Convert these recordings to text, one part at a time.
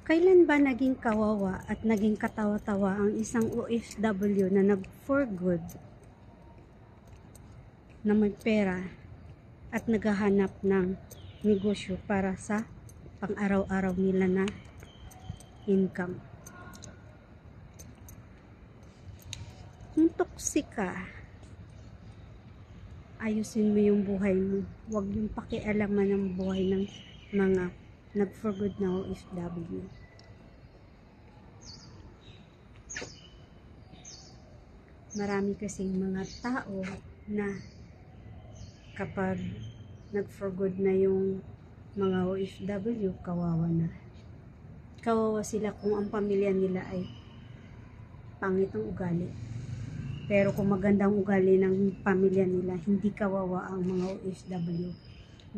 Kailan ba naging kawawa at naging katawa-tawa ang isang OFW na nag-for good, na may pera at naghahanap ng negosyo para sa pang-araw-araw nila na income? Kung toxic ka, ayusin mo yung buhay mo. Huwag yung pakialaman ng buhay ng mga nag-for good na OFW. Marami kasing mga tao na kapag nag-for good na yung mga OFW, kawawa na. Kawawa sila kung ang pamilya nila ay pangit ang ugali. Pero kung magandang ugali ng pamilya nila, hindi kawawa ang mga OFW.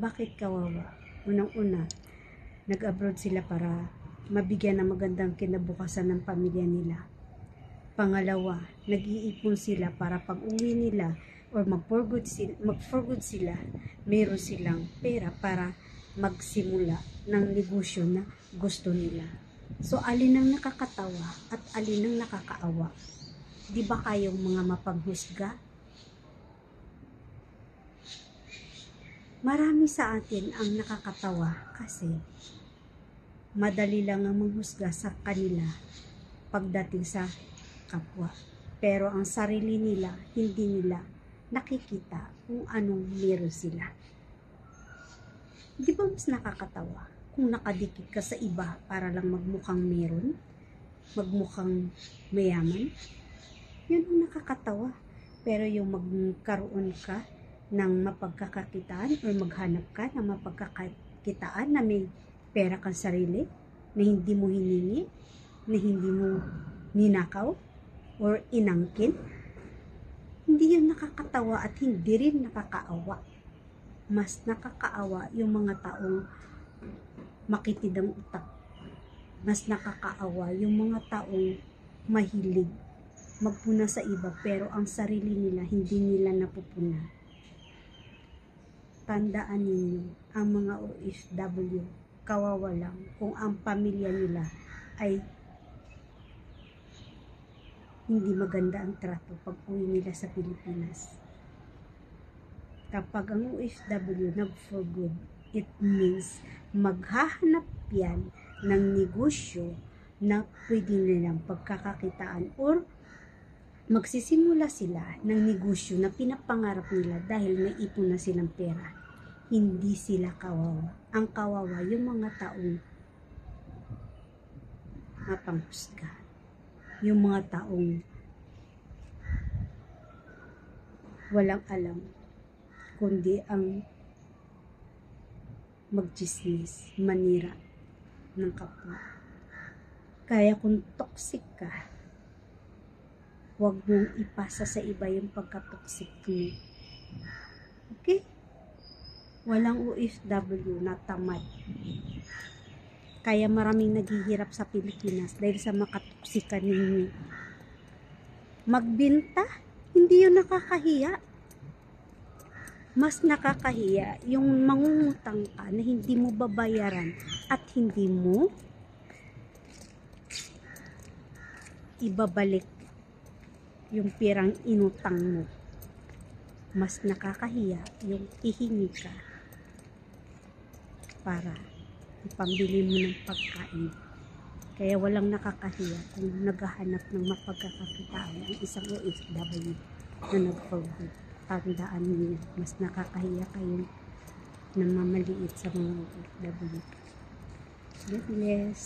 Bakit kawawa? Unang-una, nag-abroad sila para mabigyan ng magandang kinabukasan ng pamilya nila. Pangalawa, nag-iipon sila para pag uwi nila or mag-for good sila, meron silang pera para magsimula ng negosyo na gusto nila. So, alin ang nakakatawa at alin ang nakakaawa? Di ba kayong mga mapanghusga? Marami sa atin ang nakakatawa kasi madali lang ang manghusga sa kanila pagdating sa kapwa. Pero ang sarili nila, hindi nila nakikita kung anong meron sila. Di ba mas nakakatawa kung nakadikit ka sa iba para lang magmukhang meron? Magmukhang mayaman? Yun ang nakakatawa. Pero yung magkaroon ka ng mapagkakakitaan o maghanap ka ng mapagkakakitaan na may pera kang sarili, na hindi mo hiningi, na hindi mo ninakaw or inangkin, hindi yun nakakatawa at hindi rin nakakaawa. Mas nakakaawa yung mga taong makitid ang utak. Mas nakakaawa yung mga taong mahilig magpuna sa iba pero ang sarili nila hindi nila napupuna. Tandaan ninyo, ang mga OFW, kawawa lang kung ang pamilya nila ay hindi maganda ang trato pag uwi nila sa Pilipinas. Kapag ang OFW nag-for good, it means maghahanap yan ng negosyo na pwede nilang pagkakakitaan or magsisimula sila ng negosyo na pinapangarap nila dahil may ipon na silang pera. Hindi sila kawawa. Ang kawawa yung mga taong mapanghusga. Yung mga taong walang alam kundi ang magchismis, manira ng kapwa. Kaya kung toxic ka, huwag mong ipasa sa iba yung pagka-toxic mo. Okay? Walang OFW na tamad. Kaya maraming naghihirap sa Pilipinas dahil sa makatoksikan ninyo. Magbenta, hindi yun nakakahiya. Mas nakakahiya yung mangungutang ka na hindi mo babayaran at hindi mo ibabalik yung pirang inutang mo. Mas nakakahiya yung ihingi ka para ipambili mo ng pagkain. Kaya walang nakakahiya kung naghahanap ng mapagkakakitaan ang isang OFW na nag-for good. Tandaan niyo, mas nakakahiya kayo na mamaliit sa mga OFW. God bless.